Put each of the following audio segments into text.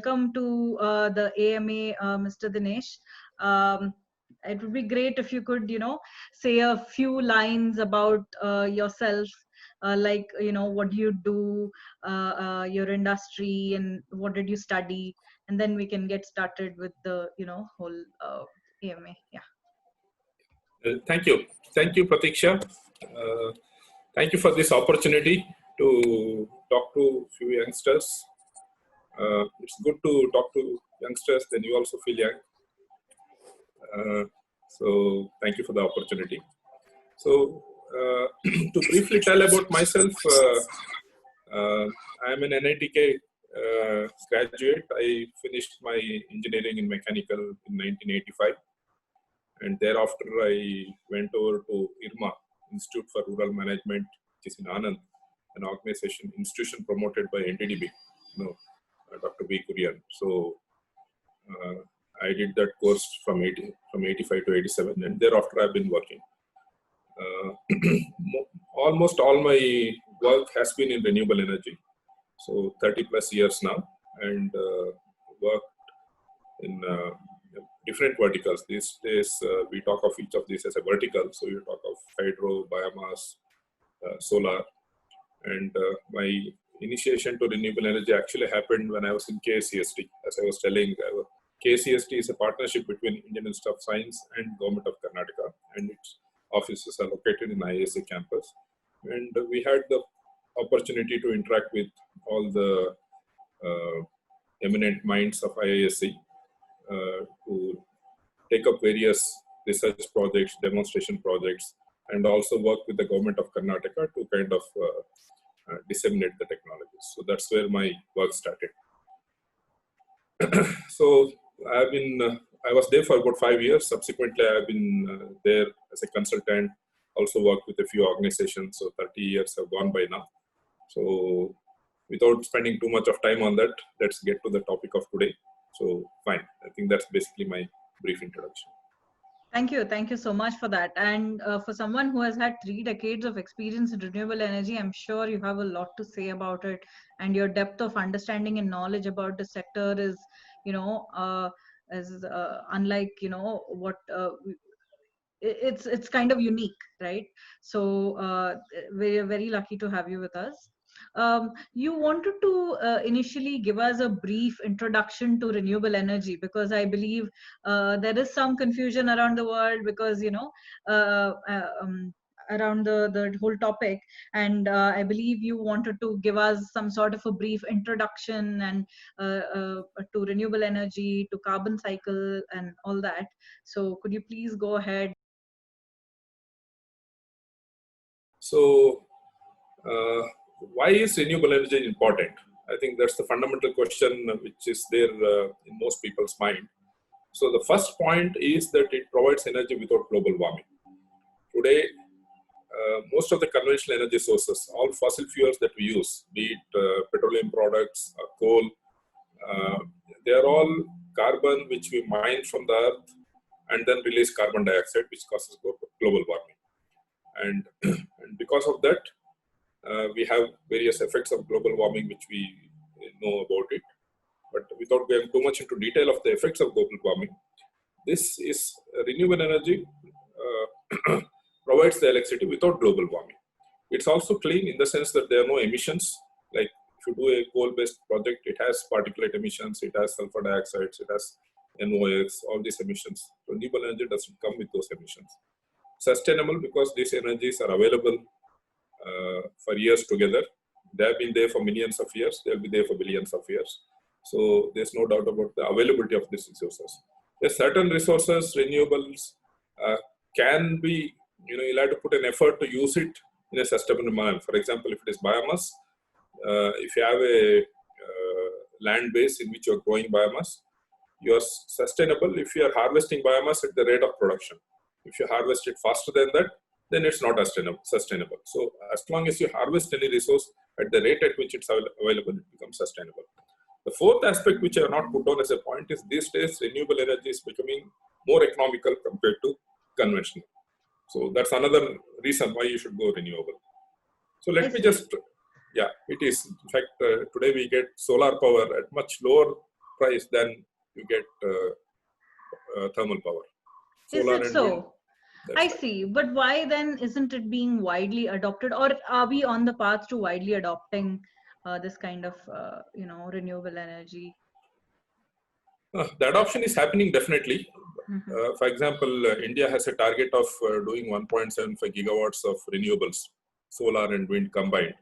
welcome to the AMA, Mr. Dinesh. Um, it would be great if you could, say a few lines about yourself, like, what do you do, your industry, and what did you study, and then we can get started with the, whole AMA. Yeah. Thank you. Thank you, Pratiksha. Thank you for this opportunity to talk to a few youngsters. It's good to talk to youngsters, then you also feel young. So thank you for the opportunity. So to briefly tell about myself, I'm an NITK graduate. I finished my engineering in mechanical in 1985. And thereafter, I went over to IRMA, Institute for Rural Management, which is in Anand, an organization, institution promoted by NTDB, Dr. B. Kurian. So I did that course from 85 to 87, and thereafter I've been working. Almost all my work has been in renewable energy. So 30 plus years now, and worked in different verticals. These days, we talk of each of these as a vertical. So you talk of hydro, biomass, solar. And my initiation to renewable energy actually happened when I was in KCST. As I was telling, KCST is a partnership between Indian Institute of Science and Government of Karnataka, and its offices are located in IISc campus. And we had the opportunity to interact with all the eminent minds of IISc. To take up various research projects, demonstration projects, and also work with the government of Karnataka to kind of disseminate the technologies. So that's where my work started. So I was there for about 5 years. Subsequently, I've been there as a consultant, also worked with a few organizations. So 30 years have gone by now. So without spending too much of time on that, let's get to the topic of today. So fine, I think that's basically my brief introduction. Thank you. Thank you so much for that. And for someone who has had 3 decades of experience in renewable energy, I'm sure you have a lot to say about it. And your depth of understanding and knowledge about the sector is, unlike, what it's kind of unique, right? So we're very lucky to have you with us. You wanted to initially give us a brief introduction to renewable energy, because I believe there is some confusion around the world, because around the whole topic, and I believe you wanted to give us some sort of a brief introduction and to renewable energy, to carbon cycle and all that. So could you please go ahead? So why is renewable energy important? I think that's the fundamental question which is there in most people's mind. So the first point is that it provides energy without global warming. Today, most of the conventional energy sources, all fossil fuels that we use, be it petroleum products, coal, they are all carbon which we mine from the earth and then release carbon dioxide, which causes global warming. And because of that, we have various effects of global warming which we know about it. But without going too much into detail of the effects of global warming, this is renewable energy provides the electricity without global warming. It's also clean in the sense that there are no emissions. Like if you do a coal-based project, it has particulate emissions, it has sulfur dioxides, it has NOx, all these emissions. Renewable energy doesn't come with those emissions. Sustainable because these energies are available for years together. They have been there for millions of years. They'll be there for billions of years. So there's no doubt about the availability of these resources. There's certain resources, renewables, can be, you'll have to put an effort to use it in a sustainable manner. For example, if it is biomass, if you have a land base in which you're growing biomass, you're sustainable if you are harvesting biomass at the rate of production. If you harvest it faster than that, then it's not sustainable. So as long as you harvest any resource at the rate at which it's available, it becomes sustainable. The fourth aspect which I have not put on as a point is these days renewable energy is becoming more economical compared to conventional. So that's another reason why you should go renewable. So let me just, yeah, it is. In fact, today we get solar power at much lower price, then you get thermal power. Is Solar it and wind, so? that's I right. see. But why then isn't it being widely adopted, or are we on the path to widely adopting this kind of renewable energy? The adoption is happening definitely. Hmm. For example, India has a target of doing 1.75 gigawatts of renewables, solar and wind combined,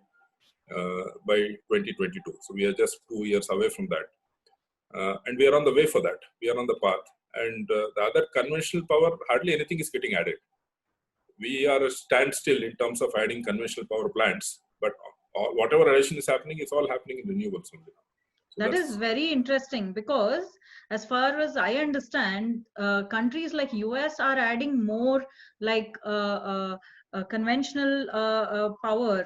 by 2022. So we are just 2 years away from that. And we are on the way for that. We are on the path. And the other conventional power, hardly anything is getting added. We are a standstill in terms of adding conventional power plants, but whatever addition is happening, it's all happening in renewables only. So That is that's very interesting because, as far as I understand, countries like US are adding more like conventional power,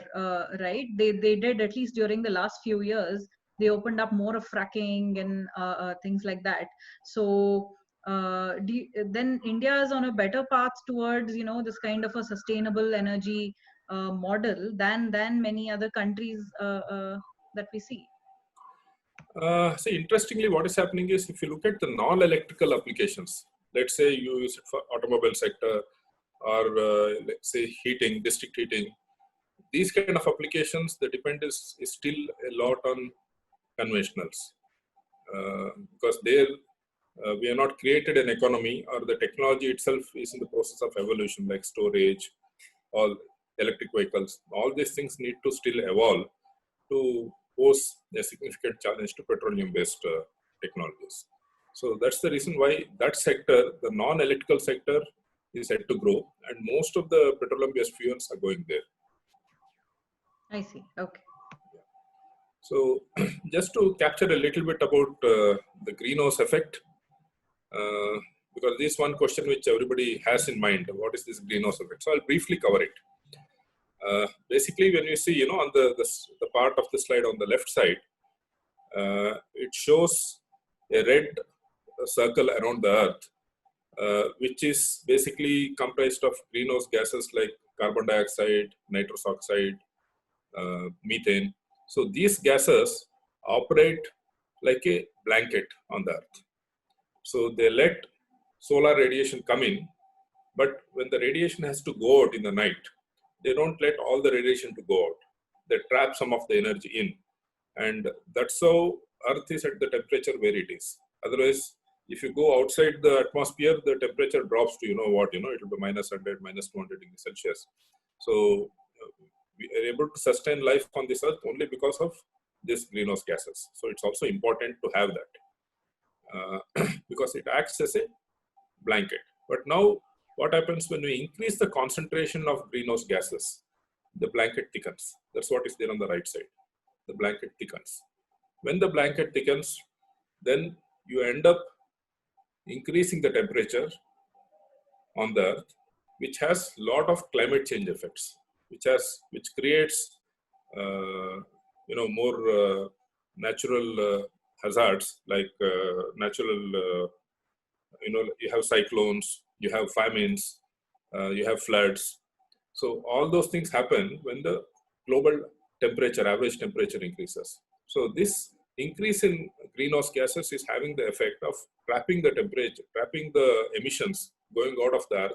right? They did, at least during the last few years. They opened up more of fracking and things like that. So then India is on a better path towards this kind of a sustainable energy model than many other countries that we see. See, interestingly, what is happening is if you look at the non-electrical applications, let's say you use it for automobile sector or let's say heating, district heating, these kind of applications, the dependence is still a lot on conventionals because there we have not created an economy, or the technology itself is in the process of evolution, like storage, all electric vehicles. All these things need to still evolve to pose a significant challenge to petroleum-based technologies. So that's the reason why that sector, the non-electrical sector, is set to grow, and most of the petroleum-based fuels are going there. I see. Okay. So just to capture a little bit about the greenhouse effect, because this is one question which everybody has in mind, what is this greenhouse effect? So I'll briefly cover it. Basically, when you see, on the part of the slide on the left side, it shows a red circle around the Earth, which is basically comprised of greenhouse gases like carbon dioxide, nitrous oxide, methane. So these gases operate like a blanket on the Earth. So they let solar radiation come in, but when the radiation has to go out in the night, they don't let all the radiation to go out. They trap some of the energy in. And that's how Earth is at the temperature where it is. Otherwise, if you go outside the atmosphere, the temperature drops to, it will be minus 100, minus 200 degrees Celsius. So we are able to sustain life on this Earth only because of these greenhouse gases. So it's also important to have that because it acts as a blanket. But now, what happens when we increase the concentration of greenhouse gases? The blanket thickens. That's what is there on the right side. The blanket thickens. When the blanket thickens, then you end up increasing the temperature on the Earth, which has a lot of climate change effects, which creates more natural hazards like natural you have cyclones, you have famines, you have floods. So all those things happen when the global temperature, average temperature increases. So this increase in greenhouse gases is having the effect of trapping the temperature, trapping the emissions going out of the Earth.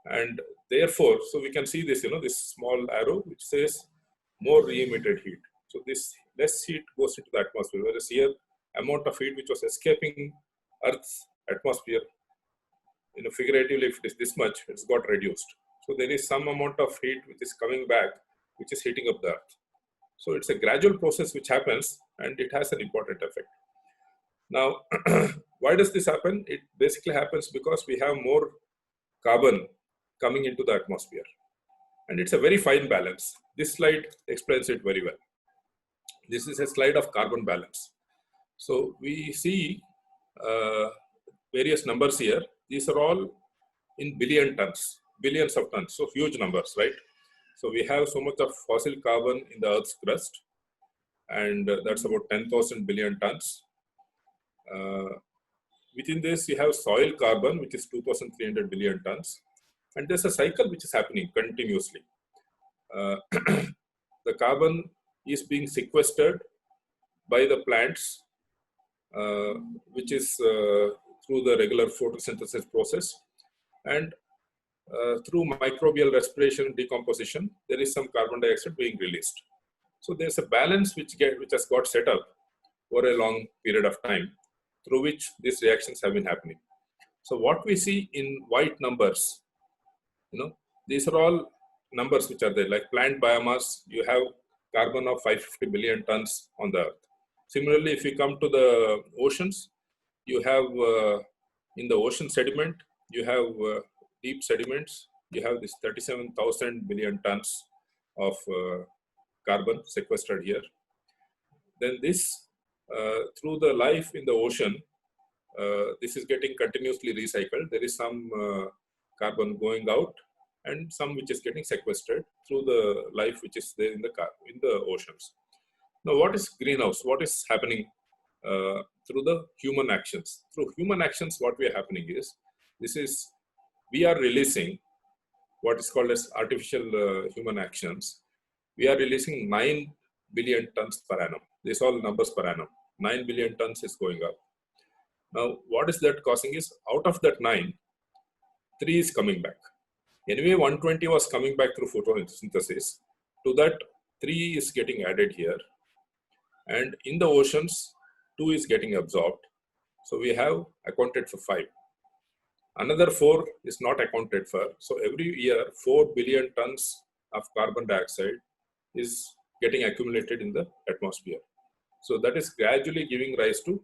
And therefore, so we can see this, this small arrow which says more re-emitted heat. So this less heat goes into the atmosphere, whereas here amount of heat which was escaping Earth's atmosphere, figuratively, if it is this much, it's got reduced. So there is some amount of heat which is coming back, which is heating up the Earth. So it's a gradual process which happens, and it has an important effect. Now, why does this happen? It basically happens because we have more carbon coming into the atmosphere. And it's a very fine balance. This slide explains it very well. This is a slide of carbon balance. So we see various numbers here. These are all in billion tons, billions of tons, so huge numbers, right? So we have so much of fossil carbon in the Earth's crust, and that's about 10,000 billion tons. Within this, you have soil carbon, which is 2,300 billion tons. And there's a cycle which is happening continuously. The carbon is being sequestered by the plants which is through the regular photosynthesis process, and through microbial respiration and decomposition, there is some carbon dioxide being released. So there's a balance which has got set up over a long period of time, through which these reactions have been happening. So what we see in white numbers, these are all numbers which are there. Like plant biomass, you have carbon of 550 billion tons on the earth. Similarly, if you come to the oceans, you have in the ocean sediment, you have deep sediments, you have this 37,000 billion tons of carbon sequestered here. Then this, through the life in the ocean, this is getting continuously recycled. There is some carbon going out and some which is getting sequestered through the life which is there in the oceans. Now, what is greenhouse? What is happening through the human actions? Through human actions, what we are happening is, we are releasing what is called as artificial human actions. We are releasing 9 billion tons per annum. These are all numbers per annum. 9 billion tons is going up. Now, what is that causing is, out of that 9, 3 is coming back. Anyway, 120 was coming back through photosynthesis. To that, 3 is getting added here. And in the oceans, 2 is getting absorbed. So we have accounted for 5. Another 4 is not accounted for. So every year, 4 billion tons of carbon dioxide is getting accumulated in the atmosphere. So that is gradually giving rise to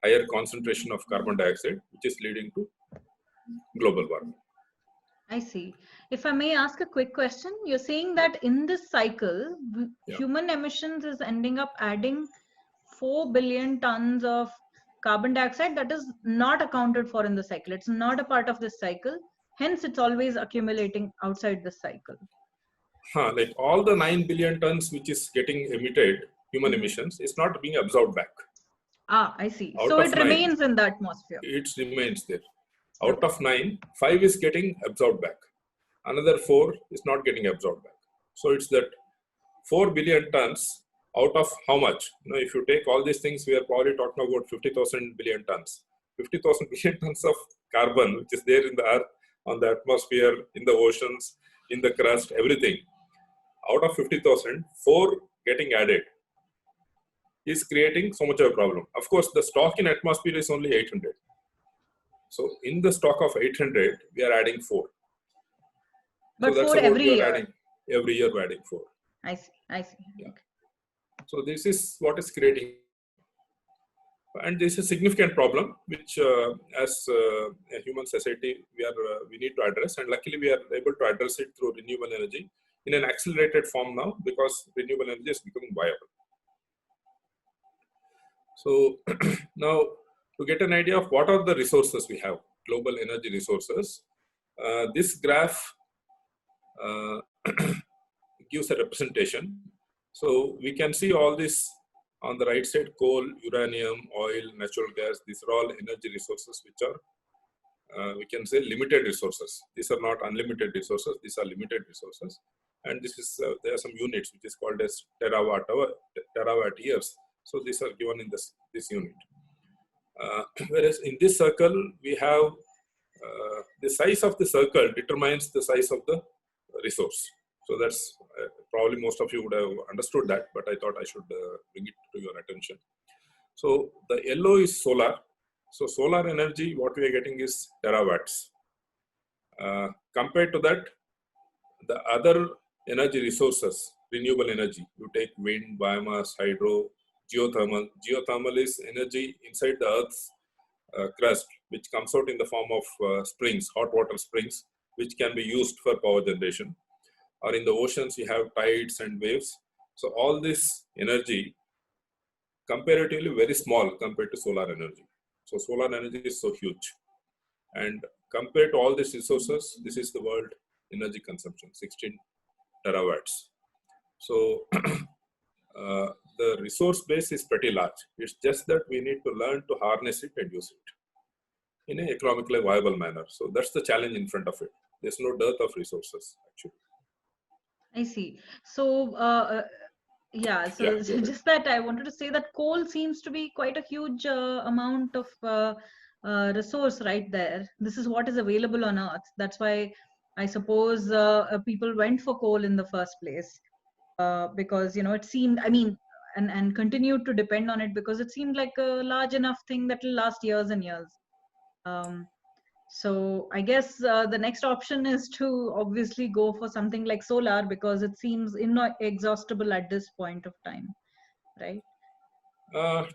higher concentration of carbon dioxide, which is leading to global warming. I see. If I may ask a quick question, you're saying that in this cycle, human emissions is ending up adding 4 billion tons of carbon dioxide that is not accounted for in the cycle. It's not a part of this cycle. Hence, it's always accumulating outside the cycle. Like all the 9 billion tons which is getting emitted, human emissions, is not being absorbed back. Ah, I see. So it remains in the atmosphere. It remains there. Out of 9, 5 is getting absorbed back. Another 4 is not getting absorbed back. So it's that 4 billion tons out of how much? If you take all these things, we are probably talking about 50,000 billion tons. 50,000 billion tons of carbon, which is there in the earth, on the atmosphere, in the oceans, in the crust, everything. Out of 50,000, 4 getting added is creating so much of a problem. Of course, the stock in atmosphere is only 800. So in the stock of 800, we are adding 4. But so 4 every year. Every year we're adding 4. I see. Yeah. Okay. So this is what is creating. And this is a significant problem, which as a human society, we need to address. And luckily, we are able to address it through renewable energy in an accelerated form now, because renewable energy is becoming viable. So now, to get an idea of what are the resources we have, global energy resources, this graph gives a representation. So we can see all this on the right side: coal, uranium, oil, natural gas. These are all energy resources which are, we can say, limited resources. These are not unlimited resources. These are limited resources. And this is, there are some units which is called as terawatt years. So these are given in this unit. Whereas in this circle, we have the size of the circle determines the size of the resource. So that's probably most of you would have understood that, but I thought I should bring it to your attention. So the yellow is solar. So solar energy, what we are getting is terawatts. Compared to that, the other energy resources, renewable energy, you take wind, biomass, hydro, geothermal. Geothermal is energy inside the Earth's crust, which comes out in the form of springs, hot water springs, which can be used for power generation. Or in the oceans, you have tides and waves. So all this energy, comparatively very small compared to solar energy. So solar energy is so huge. And compared to all these resources, this is the world energy consumption, 16 terawatts. So the resource base is pretty large. It's just that we need to learn to harness it and use it in an economically viable manner. So that's the challenge in front of it. There's no dearth of resources, actually. I see. So Yeah, Yeah, so go ahead. just that I wanted to say that coal seems to be quite a huge amount of resource right there. This is what is available on Earth. That's why I suppose people went for coal in the first place, because it seemed, I mean, and continued to depend on it because it seemed like a large enough thing that will last years and years. Um, so I guess the next option is to obviously go for something like solar because it seems inexhaustible at this point of time, right?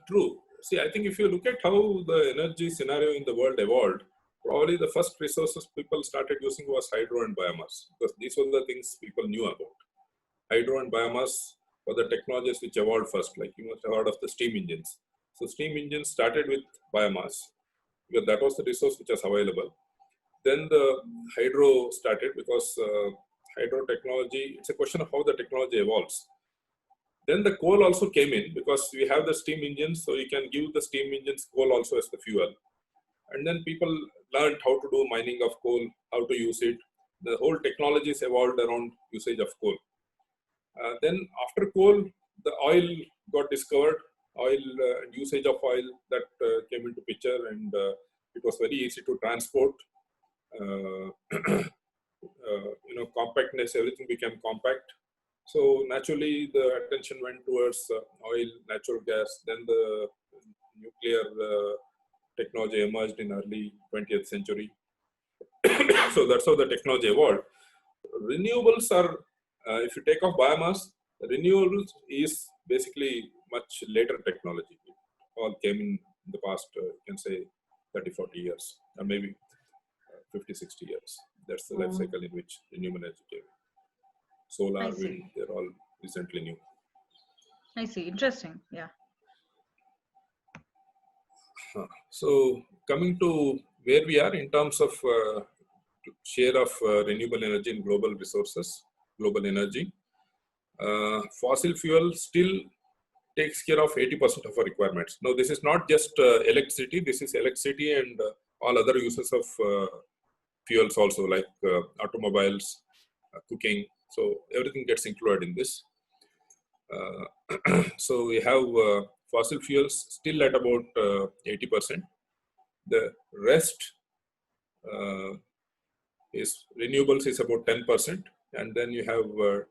True. See, I think if you look at how the energy scenario in the world evolved, probably the first resources people started using was hydro and biomass, because these were the things people knew about. Hydro and biomass were the technologies which evolved first. Like you must have heard of the steam engines. So steam engines started with biomass because that was the resource which was available. Then the hydro started because hydro technology, it's a question of how the technology evolves. Then the coal also came in because we have the steam engines, so you can give the steam engines coal also as the fuel. And then people learned how to do mining of coal, how to use it. The whole technologies evolved around usage of coal. Then after coal, the oil got discovered, oil usage of oil that came into picture, and it was very easy to transport. Uh, compactness, everything became compact. So naturally, the attention went towards oil, natural gas. Then the nuclear technology emerged in early 20th century. So that's how the technology evolved. Renewables are, if you take off biomass, renewables is basically much later technology. It all came in the past, you can say 30, 40 years, or maybe 50, 60 years. That's the life cycle in which renewable energy came. I Solar, wind, see. they're all recently new. I see. Interesting. Yeah. So coming to where we are in terms of share of renewable energy in global resources, global energy, fossil fuel still takes care of 80% of our requirements. Now, this is not just electricity, this is electricity and all other uses of fuels also, like automobiles, cooking. So everything gets included in this. So we have fossil fuels still at about 80%. The rest is renewables is about 10%. And then you have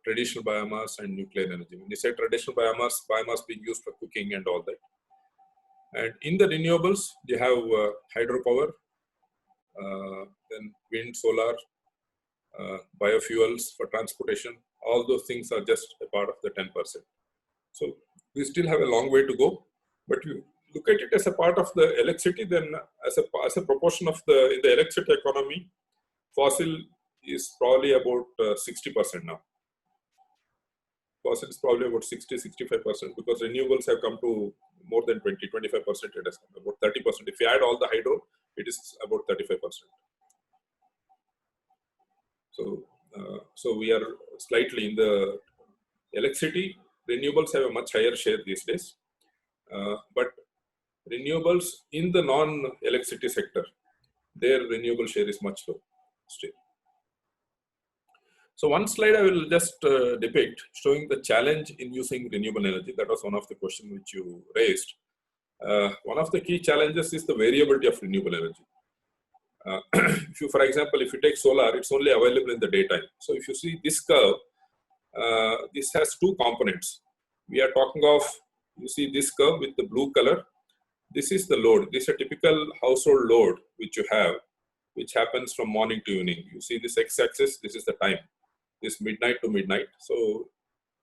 traditional biomass and nuclear energy. When you say traditional biomass, biomass being used for cooking and all that. And in the renewables, you have hydropower, then wind, solar, biofuels for transportation. All those things are just a part of the 10%. So we still have a long way to go. But you look at it as a part of the electricity, then as a proportion of in the electricity economy, fossil is probably about 60% now. Fossil is probably about 60, 65% because renewables have come to more than 20, 25%. It has come about 30%. If you add all the hydro, it is about 35%. So we are slightly in the electricity. Renewables have a much higher share these days. But renewables in the non-electricity sector, their renewable share is much low still. So one slide I will just depict showing the challenge in using renewable energy. That was one of the questions which you raised. One of the key challenges is the variability of renewable energy. For example, if you take solar, it's only available in the daytime. So if you see this curve, this has two components. We are talking of, you see this curve with the blue color. This is the load. This is a typical household load which you have, which happens from morning to evening. You see this x-axis, this is the time. This midnight to midnight. So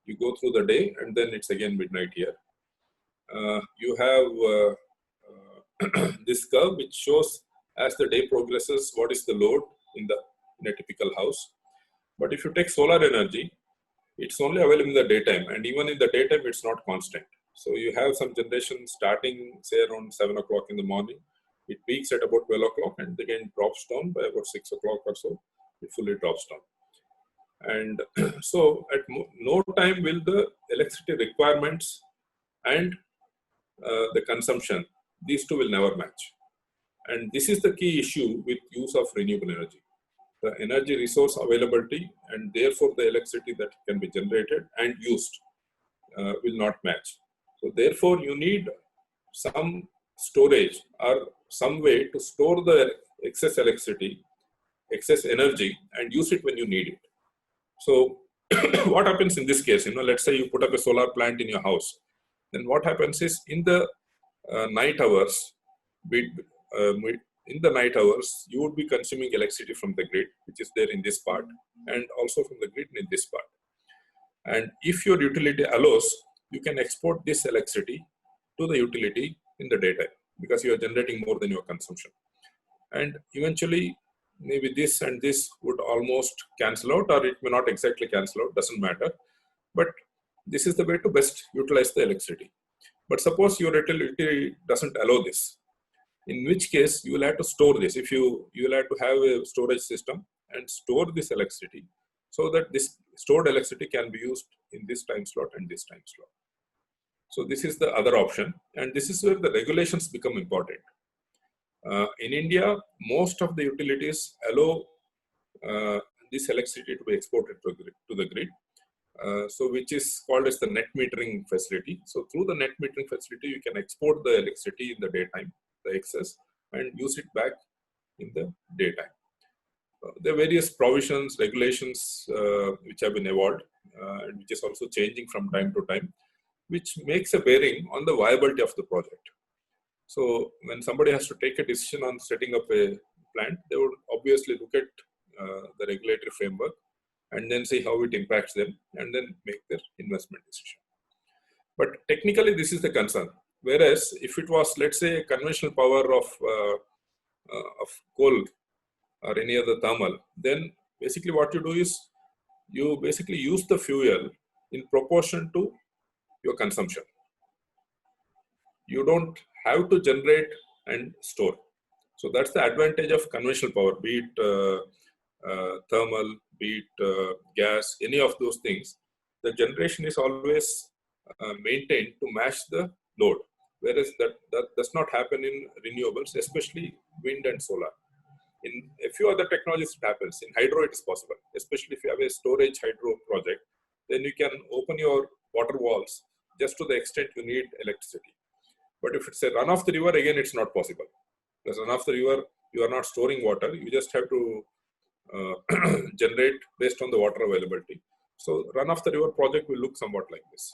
you go through the day and then it's again midnight here. You have this curve which shows as the day progresses what is the load in a typical house. But if you take solar energy, it's only available in the daytime, and even in the daytime it's not constant. So you have some generation starting say around 7 o'clock in the morning. It peaks at about 12 o'clock and again drops down by about 6 o'clock or so. It fully drops down. And so at no time will the electricity requirements and the consumption, these two will never match. And this is the key issue with use of renewable energy. The energy resource availability and therefore the electricity that can be generated and used will not match. So therefore, you need some storage or some way to store the excess electricity, excess energy, and use it when you need it. So what happens in this case? Let's say you put up a solar plant in your house. Then what happens is in the night hours, you would be consuming electricity from the grid, which is there in this part, and also from the grid in this part. And if your utility allows, you can export this electricity to the utility in the daytime because you are generating more than your consumption. And eventually, maybe this and this would almost cancel out, or it may not exactly cancel out, doesn't matter. But this is the way to best utilize the electricity. But suppose your utility doesn't allow this, in which case you will have to store this. You will have to have a storage system and store this electricity so that this stored electricity can be used in this time slot and this time slot. So this is the other option, and this is where the regulations become important. In India, most of the utilities allow this electricity to be exported to the grid, so which is called as the net metering facility. So through the net metering facility, you can export the electricity in the daytime, the excess, and use it back in the daytime. There are various provisions, regulations which have been evolved, and which is also changing from time to time, which makes a bearing on the viability of the project. So when somebody has to take a decision on setting up a plant, they would obviously look at the regulatory framework and then see how it impacts them and then make their investment decision. But technically, this is the concern. Whereas if it was, let's say, conventional power of coal or any other thermal, then basically what you do is you basically use the fuel in proportion to your consumption. You don't have to generate and store. So that's the advantage of conventional power, be it thermal, be it gas, any of those things. The generation is always maintained to match the load, whereas that does not happen in renewables, especially wind and solar. In a few other technologies, it happens. In hydro, it is possible, especially if you have a storage hydro project, then you can open your water walls just to the extent you need electricity. But if it's a run of the river, again, it's not possible. Because run of the river, you are not storing water. You just have to generate based on the water availability. So run of the river project will look somewhat like this.